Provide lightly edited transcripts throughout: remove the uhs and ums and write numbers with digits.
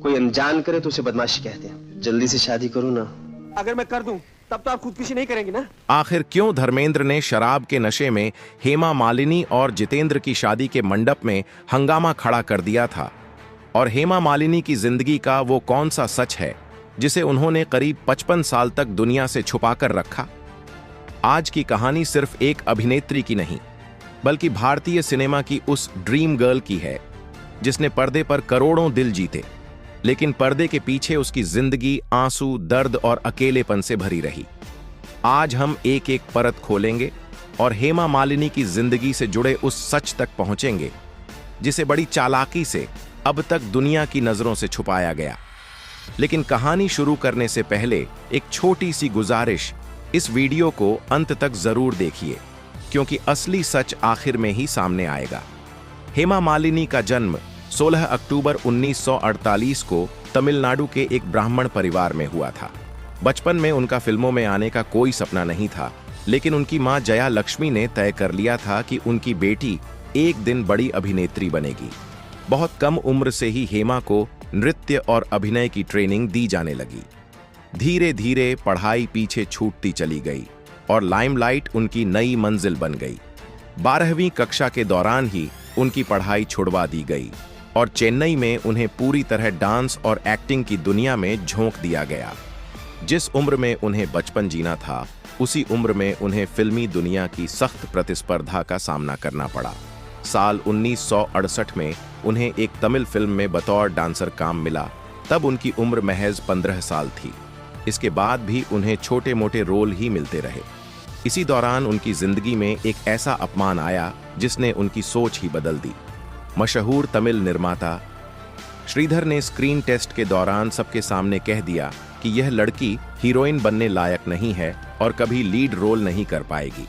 कोई अनजान करे तो उसे बदमाशी कहते हैं। जल्दी से शादी करूं ना। अगर मैं कर दूं तब तो आप खुदकुशी नहीं करेंगे ना? आखिर क्यों धर्मेंद्र ने शराब के नशे में हेमा मालिनी और जितेंद्र की शादी के मंडप में हंगामा खड़ा कर दिया था? और हेमा मालिनी की जिंदगी का वो कौन सा सच है जिसे उन्होंने करीब 55 साल तक दुनिया से छुपाकर रखा? आज की कहानी सिर्फ एक अभिनेत्री की नहीं, बल्कि भारतीय सिनेमा की उस ड्रीम गर्ल की है जिसने पर्दे पर करोड़ों दिल जीते, लेकिन पर्दे के पीछे उसकी जिंदगी आंसू, दर्द और अकेलेपन से भरी रही। आज हम एक एक परत खोलेंगे और हेमा मालिनी की जिंदगी से जुड़े उस सच तक पहुंचेंगे जिसे बड़ी चालाकी से अब तक दुनिया की नजरों से छुपाया गया। लेकिन कहानी शुरू करने से पहले एक छोटी सी गुजारिश, इस वीडियो को अंत तक जरूर देखिए, क्योंकि असली सच आखिर में ही सामने आएगा। हेमा मालिनी का जन्म 16 अक्टूबर 1948 को तमिलनाडु के एक ब्राह्मण परिवार में हुआ था। बचपन में उनका फिल्मों में आने का कोई सपना नहीं था, लेकिन उनकी मां जया लक्ष्मी ने तय कर लिया था कि उनकी बेटी एक दिन बड़ी अभिनेत्री बनेगी। बहुत कम उम्र से ही हेमा को नृत्य और अभिनय की ट्रेनिंग दी जाने लगी। धीरे धीरे पढ़ाई पीछे छूटती चली गई और लाइमलाइट उनकी नई मंजिल बन गई। 12वीं कक्षा के दौरान ही उनकी पढ़ाई छुड़वा दी गई और चेन्नई में उन्हें पूरी तरह डांस और एक्टिंग की दुनिया में झोंक दिया गया। जिस उम्र में उन्हें बचपन जीना था, उसी उम्र में उन्हें फिल्मी दुनिया की सख्त प्रतिस्पर्धा का सामना करना पड़ा। साल 1968 में उन्हें एक तमिल फिल्म में बतौर डांसर काम मिला। तब उनकी उम्र महज 15 साल थी। इसके बाद भी उन्हें छोटे मोटे रोल ही मिलते रहे। इसी दौरान उनकी जिंदगी में एक ऐसा अपमान आया जिसने उनकी सोच ही बदल दी। मशहूर तमिल निर्माता श्रीधर ने स्क्रीन टेस्ट के दौरान सबके सामने कह दिया कि यह लड़की हीरोइन बनने लायक नहीं है और कभी लीड रोल नहीं कर पाएगी।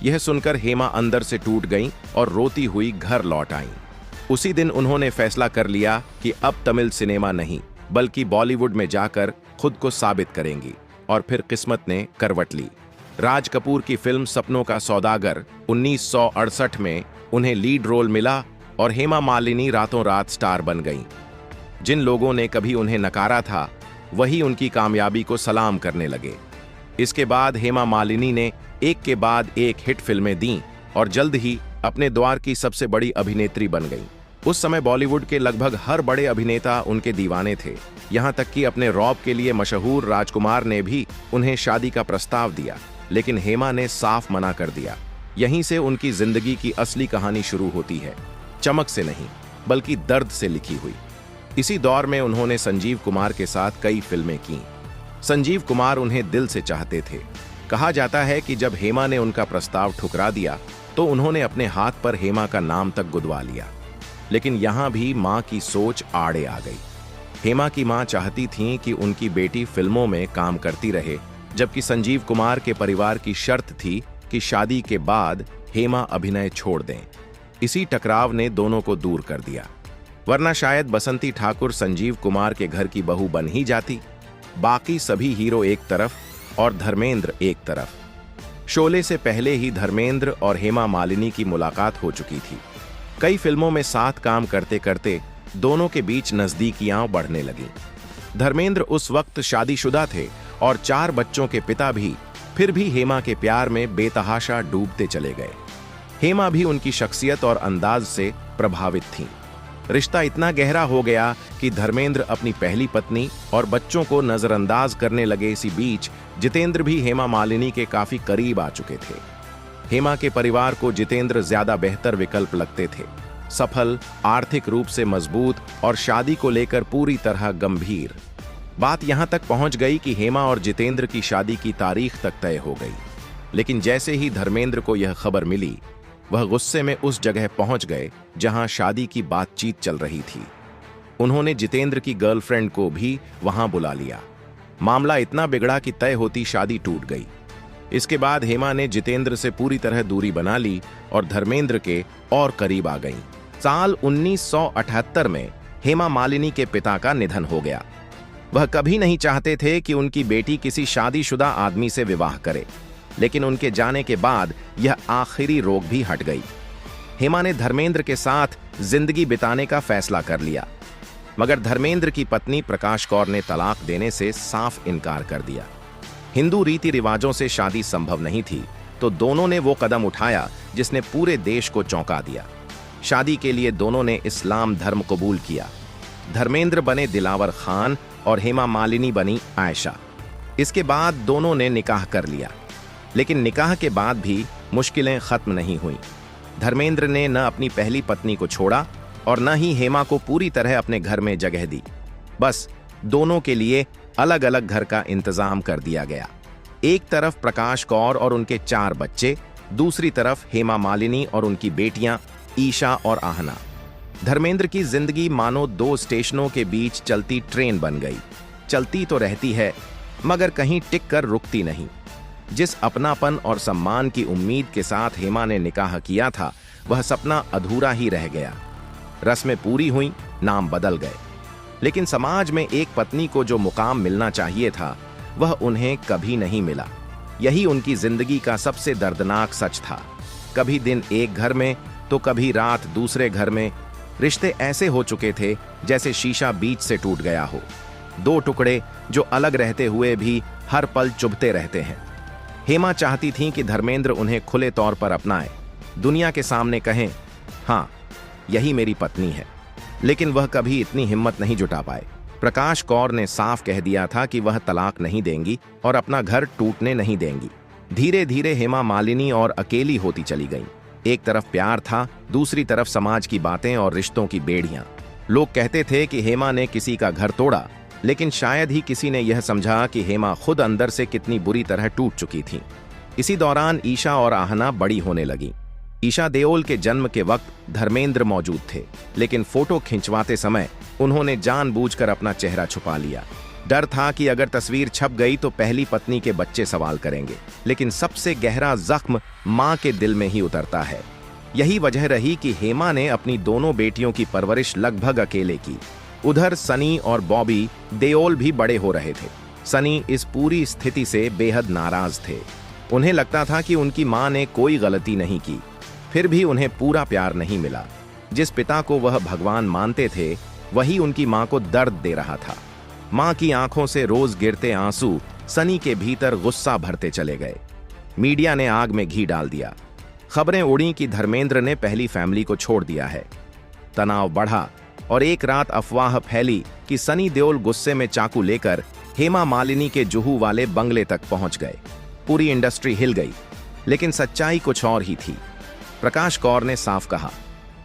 यह सुनकर हेमा अंदर से टूट गईं और रोती हुई घर लौट आईं। उसी दिन उन्होंने फैसला कर लिया कि अब तमिल सिनेमा नहीं, बल्कि बॉलीवुड में जाकर खुद को साबित करेंगी। और फिर किस्मत ने करवट ली। राज कपूर की फिल्म सपनों का सौदागर 1968 में उन्हें लीड रोल मिला और हेमा मालिनी रातों रात स्टार बन गईं। जिन लोगों ने कभी उन्हें नकारा था, वही उनकी कामयाबी को सलाम करने लगे। इसके बाद हेमा मालिनी ने एक के बाद एक हिट फिल्में दी और जल्द ही अपने द्वार की सबसे बड़ी अभिनेत्री बन गईं। उस समय बॉलीवुड के लगभग हर बड़े अभिनेता उनके दीवाने थे। यहाँ तक कि अपने रौब के लिए मशहूर राजकुमार ने भी उन्हें शादी का प्रस्ताव दिया, लेकिन हेमा ने साफ मना कर दिया। यहीं से उनकी जिंदगी की असली कहानी शुरू होती है, चमक से नहीं बल्कि दर्द से लिखी हुई। इसी दौर में उन्होंने संजीव कुमार के साथ कई फिल्में की। संजीव कुमार उन्हें दिल से चाहते थे। कहा जाता है कि जब हेमा ने उनका प्रस्ताव ठुकरा दिया तो उन्होंने अपने हाथ पर हेमा का नाम तक गुदवा लिया। लेकिन यहां भी मां की सोच आड़े आ गई। हेमा की मां चाहती थीं कि उनकी बेटी फिल्मों में काम करती रहे, जबकि संजीव कुमार के परिवार की शर्त थी कि शादी के बाद हेमा अभिनय छोड़ दें। इसी टकराव ने दोनों को दूर कर दिया, वरना शायद बसंती ठाकुर संजीव कुमार के घर की बहू बन ही जाती। बाकी सभी हीरो एक तरफ और धर्मेंद्र एक तरफ। शोले से पहले ही धर्मेंद्र और हेमा मालिनी की मुलाकात हो चुकी थी। कई फिल्मों में साथ काम करते करते दोनों के बीच नजदीकियां बढ़ने लगीं। धर्मेंद्र उस वक्त शादीशुदा थे और 4 बच्चों के पिता भी। फिर भी हेमा के प्यार में बेतहाशा डूबते चले गए। हेमा भी उनकी शख्सियत और अंदाज से प्रभावित थीं। रिश्ता इतना गहरा हो गया कि धर्मेंद्र अपनी पहली पत्नी और बच्चों को नजरअंदाज करने लगे। इसी बीच जितेंद्र भी हेमा मालिनी के काफी करीब आ चुके थे। हेमा के परिवार को जितेंद्र ज्यादा बेहतर विकल्प लगते थे। सफल, आर्थिक रूप से मजबूत और शादी को लेकर पूरी तरह गंभीर। बात यहां तक पहुंच गई कि हेमा और जितेंद्र की शादी की तारीख तक तय हो गई। लेकिन जैसे ही धर्मेंद्र को यह खबर मिली, वह गुस्से में उस जगह पहुंच गए जहां शादी की बातचीत चल रही थी। उन्होंने जितेंद्र की गर्लफ्रेंड को भी वहां बुला लिया। मामला इतना बिगड़ा कि तय होती शादी टूट गई। इसके बाद हेमा ने जितेंद्र से पूरी तरह दूरी बना ली और धर्मेंद्र के और करीब आ गईं। साल 1978 में हेमा मालिनी के पिता का निधन हो गया। वह कभी नहीं चाहते थे कि उनकी बेटी किसी शादीशुदा आदमी से विवाह करे, लेकिन उनके जाने के बाद यह आखिरी रोक भी हट गई। हेमा ने धर्मेंद्र के साथ जिंदगी बिताने का फैसला कर लिया। मगर धर्मेंद्र की पत्नी प्रकाश कौर ने तलाक देने से साफ इनकार कर दिया। हिंदू रीति रिवाजों से शादी संभव नहीं थी, तो दोनों ने वो कदम उठाया जिसने पूरे देश को चौंका दिया। शादी के लिए दोनों ने इस्लाम धर्म कबूल किया। धर्मेंद्र बने दिलावर खान और हेमा मालिनी बनी आयशा। इसके बाद दोनों ने निकाह कर लिया, लेकिन निकाह के बाद भी मुश्किलें खत्म नहीं हुईं। धर्मेंद्र ने न अपनी पहली पत्नी को छोड़ा और न ही हेमा को पूरी तरह अपने घर में जगह दी। बस दोनों के लिए अलग अलग घर का इंतजाम कर दिया गया। एक तरफ प्रकाश कौर और उनके 4 बच्चे, दूसरी तरफ हेमा मालिनी और उनकी बेटियां ईशा और आहना। धर्मेंद्र की जिंदगी मानो 2 स्टेशनों के बीच चलती ट्रेन बन गई। चलती तो रहती है, मगर कहीं टिक कर रुकती नहीं। जिस अपनापन और सम्मान की उम्मीद के साथ हेमा ने निकाह किया था, वह सपना अधूरा ही रह गया। रस्में पूरी हुई, नाम बदल गए, लेकिन समाज में एक पत्नी को जो मुकाम मिलना चाहिए था, वह उन्हें कभी नहीं मिला। यही उनकी जिंदगी का सबसे दर्दनाक सच था। कभी दिन एक घर में तो कभी रात दूसरे घर में। रिश्ते ऐसे हो चुके थे जैसे शीशा बीच से टूट गया हो। 2 टुकड़े जो अलग रहते हुए भी हर पल चुभते रहते हैं। हेमा चाहती थीं कि धर्मेंद्र उन्हें खुले तौर पर अपनाए, दुनिया के सामने कहें, हाँ, यही मेरी पत्नी है, लेकिन वह कभी इतनी हिम्मत नहीं जुटा पाए। प्रकाश कौर ने साफ कह दिया था कि वह तलाक नहीं देंगी और अपना घर टूटने नहीं देंगी। धीरे धीरे हेमा मालिनी और अकेली होती चली गईं। एक तरफ प्यार था, दूसरी तरफ समाज की बातें और रिश्तों की बेड़ियां। लोग कहते थे कि हेमा ने किसी का घर तोड़ा, लेकिन शायद ही किसी ने यह समझा कि हेमा खुद अंदर से कितनी बुरी तरह टूट चुकी थी। इसी दौरान ईशा और आहना बड़ी होने लगी। ईशा देओल के जन्म के वक्त धर्मेंद्र मौजूद थे, लेकिन फोटो खिंचवाते समय उन्होंने जानबूझकर अपना चेहरा छुपा लिया। डर था कि अगर तस्वीर छप गई तो पहली पत्नी के बच्चे सवाल करेंगे। लेकिन सबसे गहरा जख्म मां के दिल में ही उतरता है। यही वजह रही कि हेमा ने अपनी दोनों बेटियों की परवरिश लगभग अकेले की। उधर सनी और बॉबी देओल भी बड़े हो रहे थे। सनी इस पूरी स्थिति से बेहद नाराज थे। उन्हें लगता था कि उनकी मां ने कोई गलती नहीं की, फिर भी उन्हें पूरा प्यार नहीं मिला। जिस पिता को वह भगवान मानते थे, वही उनकी मां को दर्द दे रहा था। मां की आंखों से रोज गिरते आंसू सनी के भीतर गुस्सा भरते चले गए। मीडिया ने आग में घी डाल दिया। खबरें उड़ी कि धर्मेंद्र ने पहली फैमिली को छोड़ दिया है। तनाव बढ़ा और एक रात अफवाह फैली कि सनी देओल गुस्से में चाकू लेकर हेमा मालिनी के जुहू वाले बंगले तक पहुंच गए। पूरी इंडस्ट्री हिल गई, लेकिन सच्चाई कुछ और ही थी। प्रकाश कौर ने साफ कहा,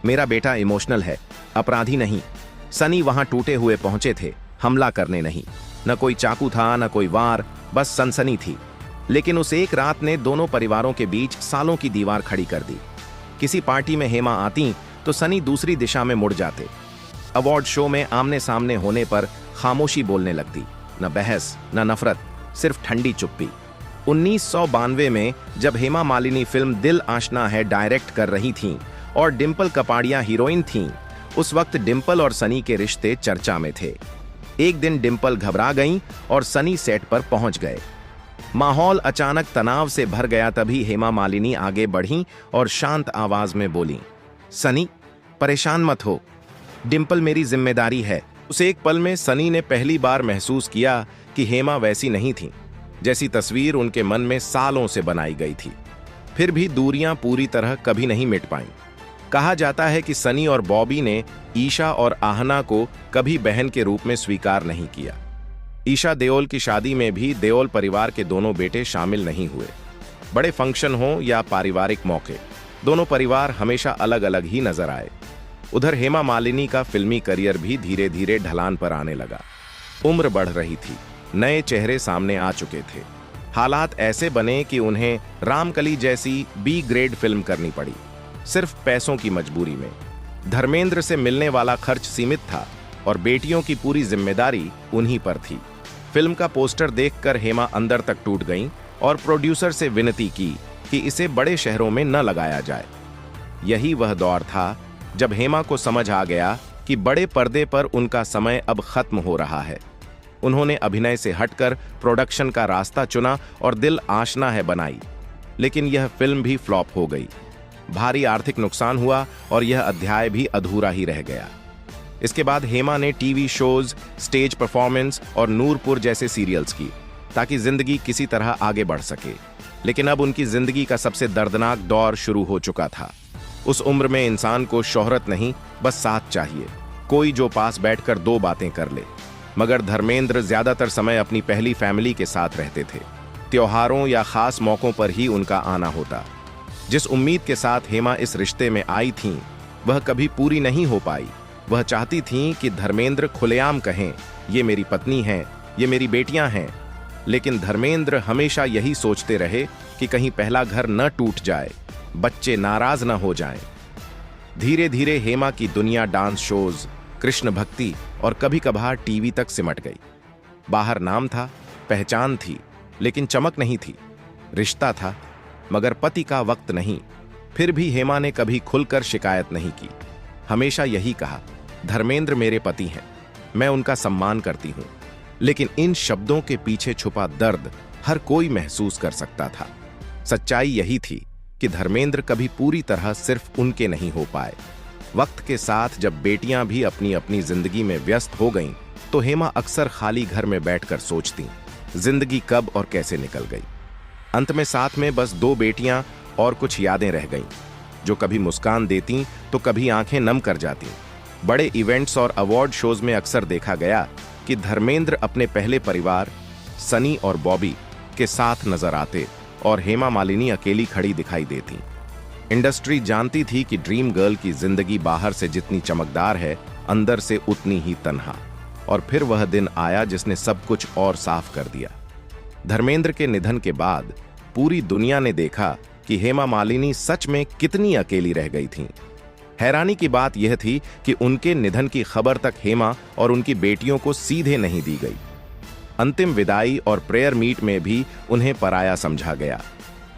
मेरा बेटा इमोशनल है, अपराधी नहीं। सनी वहां टूटे हुए पहुंचे थे, हमला करने नहीं। न कोई चाकू था, न कोई वार, बस सनसनी थी। लेकिन उस एक रात ने दोनों परिवारों के बीच सालों की दीवार खड़ी कर दी। किसी पार्टी में हेमा आती तो सनी दूसरी दिशा में मुड़ जाते। अवार्ड शो में आमने सामने होने पर खामोशी बोलने लगती। न बहस, न नफरत, सिर्फ ठंडी चुप्पी। 1992 में जब हेमा मालिनी फिल्म दिल आशना है डायरेक्ट कर रही थीं और डिंपल कपाड़िया हीरोइन थीं, उस वक्त डिंपल और सनी के रिश्ते चर्चा में थे। एक दिन डिंपल घबरा गईं और सनी सेट पर पहुंच गए। माहौल अचानक तनाव से भर गया। तभी हेमा मालिनी आगे बढ़ीं और शांत आवाज में बोलीं, सनी, परेशान मत हो, डिंपल मेरी जिम्मेदारी है। उस एक पल में सनी ने पहली बार महसूस किया कि हेमा वैसी नहीं थी जैसी तस्वीर उनके मन में सालों से बनाई गई थी। फिर भी दूरियां पूरी तरह कभी नहीं मिट पाईं। कहा जाता है कि सनी और बॉबी ने ईशा और आहना को कभी बहन के रूप में स्वीकार नहीं किया। ईशा देओल की शादी में भी देओल परिवार के दोनों बेटे शामिल नहीं हुए। बड़े फंक्शन हो या पारिवारिक मौके, दोनों परिवार हमेशा अलग अलग ही नजर आए। उधर हेमा मालिनी का फिल्मी करियर भी धीरे धीरे ढलान पर आने लगा। उम्र बढ़ रही थी, नए चेहरे सामने आ चुके थे। हालात ऐसे बने कि उन्हें रामकली जैसी बी ग्रेड फिल्म करनी पड़ी, सिर्फ पैसों की मजबूरी में। धर्मेंद्र से मिलने वाला खर्च सीमित था और बेटियों की पूरी जिम्मेदारी उन्हीं पर थी। फिल्म का पोस्टर देखकर हेमा अंदर तक टूट गईं और प्रोड्यूसर से विनती की कि इसे बड़े शहरों में न लगाया जाए। यही वह दौर था जब हेमा को समझ आ गया कि बड़े पर्दे पर उनका समय अब खत्म हो रहा है। उन्होंने अभिनय से हटकर प्रोडक्शन का रास्ता चुना और दिल आशना है बनाई। लेकिन यह फिल्म भी फ्लॉप हो गई। भारी आर्थिक नुकसान हुआ और यह अध्याय भी अधूरा ही रह गया। इसके बाद हेमा ने टीवी शोज, स्टेज परफॉर्मेंस और नूरपुर जैसे सीरियल्स की ताकि जिंदगी किसी तरह आगे बढ़ सके। लेकिन अब उनकी जिंदगी का सबसे दर्दनाक दौर शुरू हो चुका था। उस उम्र में इंसान को शोहरत नहीं, बस साथ चाहिए, कोई जो पास बैठकर दो बातें कर ले। मगर धर्मेंद्र ज्यादातर समय अपनी पहली फैमिली के साथ रहते थे। त्योहारों या खास मौकों पर ही उनका आना होता। जिस उम्मीद के साथ हेमा इस रिश्ते में आई थीं, वह कभी पूरी नहीं हो पाई। वह चाहती थीं कि धर्मेंद्र खुलेआम कहें, ये मेरी पत्नी है, ये मेरी बेटियां हैं। लेकिन धर्मेंद्र हमेशा यही सोचते रहे कि कहीं पहला घर न टूट जाए, बच्चे नाराज न हो जाएं। धीरे धीरे हेमा की दुनिया डांस शोज, कृष्ण भक्ति और कभी कभार टीवी तक सिमट गई। बाहर नाम था, पहचान थी, लेकिन चमक नहीं थी। रिश्ता था, मगर पति का वक्त नहीं। फिर भी हेमा ने कभी खुलकर शिकायत नहीं की। हमेशा यही कहा, धर्मेंद्र मेरे पति हैं, मैं उनका सम्मान करती हूं। लेकिन इन शब्दों के पीछे छुपा दर्द हर कोई महसूस कर सकता था। सच्चाई यही थी कि धर्मेंद्र कभी पूरी तरह सिर्फ उनके नहीं हो पाए। वक्त के साथ जब बेटियां भी अपनी अपनी जिंदगी में व्यस्त हो गईं, तो हेमा अक्सर खाली घर में बैठकर सोचती, जिंदगी कब और कैसे निकल गई। अंत में साथ में बस दो बेटियां और कुछ यादें रह गईं, जो कभी मुस्कान देती तो कभी आंखें नम कर जाती। बड़े इवेंट्स और अवार्ड शोज में अक्सर देखा गया कि धर्मेंद्र अपने पहले परिवार सनी और बॉबी के साथ नजर आते और हेमा मालिनी अकेली खड़ी दिखाई देती। इंडस्ट्री जानती थी कि ड्रीम गर्ल की जिंदगी बाहर से जितनी चमकदार है, अंदर से उतनी ही तन्हा। और फिर वह दिन आया जिसने सब कुछ और साफ कर दिया। धर्मेंद्र के निधन के बाद पूरी दुनिया ने देखा कि हेमा मालिनी सच में कितनी अकेली रह गई थीं। हैरानी की बात यह थी कि उनके निधन की खबर तक हेमा और उनकी बेटियों को सीधे नहीं दी गई। अंतिम विदाई और प्रेयर मीट में भी उन्हें पराया समझा गया।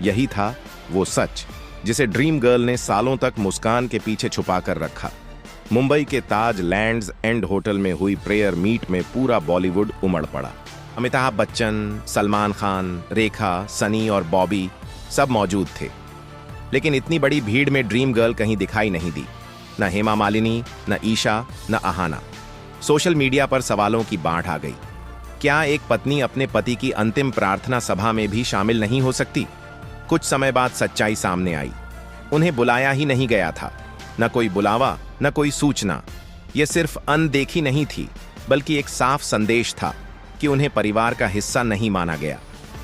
यही था वो सच जिसे ड्रीम गर्ल ने सालों तक मुस्कान के पीछे छुपा कर रखा। मुंबई के ताज लैंड्स एंड होटल में हुई प्रेयर मीट में पूरा बॉलीवुड उमड़ पड़ा। अमिताभ बच्चन, सलमान खान, रेखा, सनी और बॉबी सब मौजूद थे। लेकिन इतनी बड़ी भीड़ में ड्रीम गर्ल कहीं दिखाई नहीं दी। न हेमा मालिनी, न ईशा, न आहाना। सोशल मीडिया पर सवालों की बाढ़ आ गई। क्या एक पत्नी अपने पति की अंतिम प्रार्थना सभा में भी शामिल नहीं हो सकती? कुछ समय बाद सच्चाई सामने आई। उन्हें बुलाया ही नहीं गया था। न कोई बुलावा, न कोई सूचना। यह सिर्फ अनदेखी नहीं थी, बल्कि एक साफ संदेश था कि उन्हें परिवार का हिस्सा नहीं माना गया।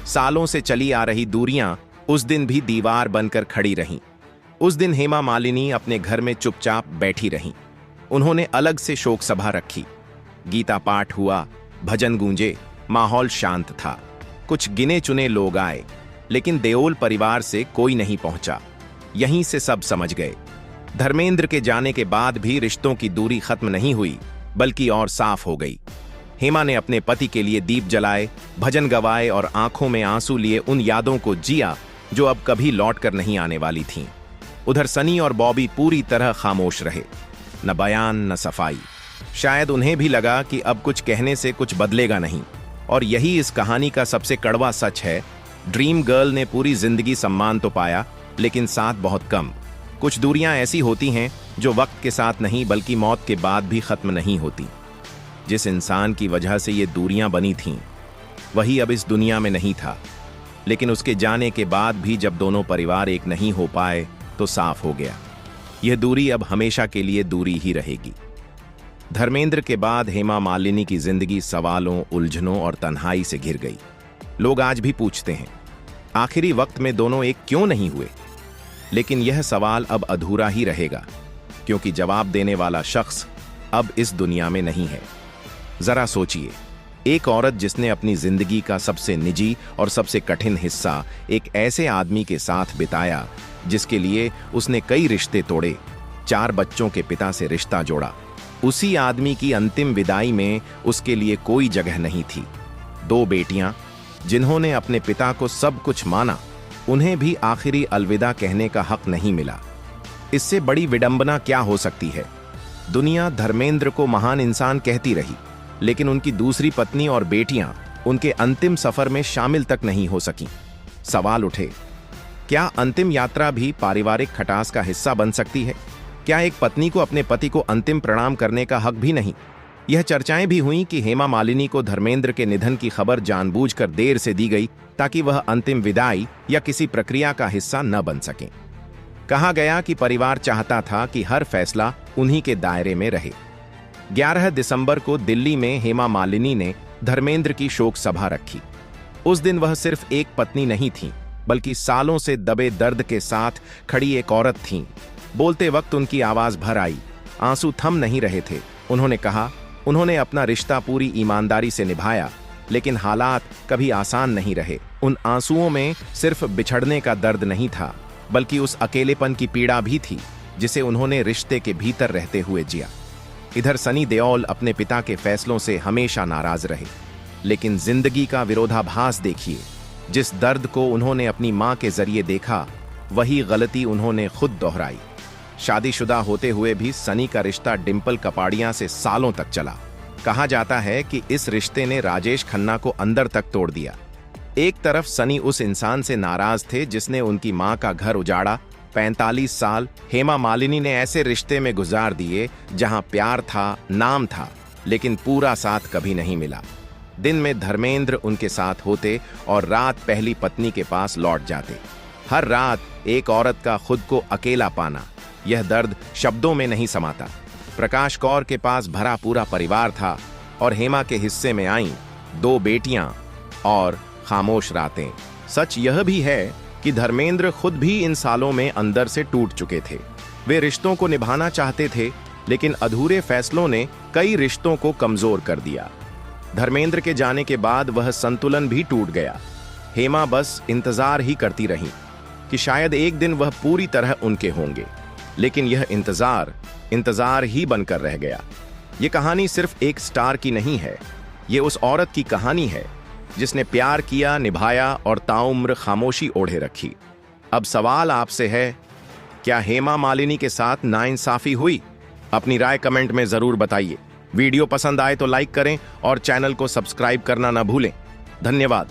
सालों से चली आ रही दूरियां उस दिन भी दीवार बनकर खड़ी रहीं। उस दिन हेमा मालिनी अपने घर में चुपचाप बैठी रहीं। उन्होंने अलग से शोक सभा रखी। गीता पाठ हुआ, भजन गूंजे, माहौल शांत था। कुछ गिने चुने लोग आए, लेकिन देओल परिवार से कोई नहीं पहुंचा। यहीं से सब समझ गए, धर्मेंद्र के जाने के बाद भी रिश्तों की दूरी खत्म नहीं हुई, बल्कि और साफ हो गई। हेमा ने अपने पति के लिए दीप जलाए, भजन गवाए और आंखों में आंसू लिए उन यादों को जिया जो अब कभी लौट कर नहीं आने वाली थीं। उधर सनी और बॉबी पूरी तरह खामोश रहे, न बयान न सफाई। शायद उन्हें भी लगा कि अब कुछ कहने से कुछ बदलेगा नहीं। और यही इस कहानी का सबसे कड़वा सच है। ड्रीम गर्ल ने पूरी जिंदगी सम्मान तो पाया, लेकिन साथ बहुत कम। कुछ दूरियां ऐसी होती हैं जो वक्त के साथ नहीं, बल्कि मौत के बाद भी खत्म नहीं होती। जिस इंसान की वजह से ये दूरियां बनी थीं, वही अब इस दुनिया में नहीं था। लेकिन उसके जाने के बाद भी जब दोनों परिवार एक नहीं हो पाए, तो साफ हो गया, यह दूरी अब हमेशा के लिए दूरी ही रहेगी। धर्मेंद्र के बाद हेमा मालिनी की जिंदगी सवालों, उलझनों और तन्हाई से घिर गई। लोग आज भी पूछते हैं, आखिरी वक्त में दोनों एक क्यों नहीं हुए? लेकिन यह सवाल अब अधूरा ही रहेगा, क्योंकि जवाब देने वाला शख्स अब इस दुनिया में नहीं है। जरा सोचिए, एक औरत जिसने अपनी जिंदगी का सबसे निजी और सबसे कठिन हिस्सा एक ऐसे आदमी के साथ बिताया जिसके लिए उसने कई रिश्ते तोड़े, 4 बच्चों के पिता से रिश्ता जोड़ा, उसी आदमी की अंतिम विदाई में उसके लिए कोई जगह नहीं थी। 2 बेटियां जिन्होंने अपने पिता को सब कुछ माना, उन्हें भी आखिरी अलविदा कहने का हक नहीं मिला। इससे बड़ी विडंबना क्या हो सकती है? दुनिया धर्मेंद्र को महान इंसान कहती रही, लेकिन उनकी दूसरी पत्नी और बेटियां उनके अंतिम सफर में शामिल तक नहीं हो सकीं। सवाल उठे, क्या अंतिम यात्रा भी पारिवारिक खटास का हिस्सा बन सकती है? क्या एक पत्नी को अपने पति को अंतिम प्रणाम करने का हक भी नहीं? यह चर्चाएं भी हुईं कि हेमा मालिनी को धर्मेंद्र के निधन की खबर जानबूझकर देर से दी गई ताकि वह अंतिम विदाई या किसी प्रक्रिया का हिस्सा न बन सकें। कहा गया कि परिवार चाहता था कि हर फैसला उन्हीं के दायरे में रहे। 11 दिसंबर को दिल्ली में हेमा मालिनी ने धर्मेंद्र की शोक सभा रखी। उस दिन वह सिर्फ एक पत्नी नहीं थी, बल्कि सालों से दबे दर्द के साथ खड़ी एक औरत थीं। बोलते वक्त उनकी आवाज भर आई, आंसू थम नहीं रहे थे। उन्होंने कहा, उन्होंने अपना रिश्ता पूरी ईमानदारी से निभाया, लेकिन हालात कभी आसान नहीं रहे। उन आंसुओं में सिर्फ बिछड़ने का दर्द नहीं था, बल्कि उस अकेलेपन की पीड़ा भी थी जिसे उन्होंने रिश्ते के भीतर रहते हुए जिया। इधर सनी देओल अपने पिता के फैसलों से हमेशा नाराज रहे, लेकिन जिंदगी का विरोधाभास देखिए। जिस दर्द को उन्होंने अपनी मां के जरिए देखा, वही गलती उन्होंने खुद दोहराई। शादीशुदा होते हुए भी सनी का रिश्ता डिंपल कपाड़िया से सालों तक चला। कहा जाता है कि इस रिश्ते ने राजेश खन्ना को अंदर तक तोड़ दिया। एक तरफ सनी उस इंसान से नाराज थे जिसने उनकी मां का घर उजाड़ा। 45 साल हेमा मालिनी ने ऐसे रिश्ते में गुजार दिए जहां प्यार था, नाम था, लेकिन पूरा साथ कभी नहीं मिला। दिन में धर्मेंद्र उनके साथ होते और रात पहली पत्नी के पास लौट जाते। हर रात एक औरत का खुद को अकेला पाना, यह दर्द शब्दों में नहीं समाता। प्रकाश कौर के पास भरा पूरा परिवार था और हेमा के हिस्से में आईं 2 बेटियां और खामोश रातें। सच यह भी है कि धर्मेंद्र खुद भी इन सालों में अंदर से टूट चुके थे। वे रिश्तों को निभाना चाहते थे, लेकिन अधूरे फैसलों ने कई रिश्तों को कमजोर कर दिया। धर्मेंद्र के जाने के बाद वह संतुलन भी टूट गया। हेमा बस इंतजार ही करती रही कि शायद एक दिन वह पूरी तरह उनके होंगे, लेकिन यह इंतजार ही बनकर रह गया। यह कहानी सिर्फ एक स्टार की नहीं है, यह उस औरत की कहानी है जिसने प्यार किया, निभाया और ताउम्र खामोशी ओढ़े रखी। अब सवाल आपसे है, क्या हेमा मालिनी के साथ नाइंसाफी हुई? अपनी राय कमेंट में जरूर बताइए। वीडियो पसंद आए तो लाइक करें और चैनल को सब्सक्राइब करना ना भूलें। धन्यवाद।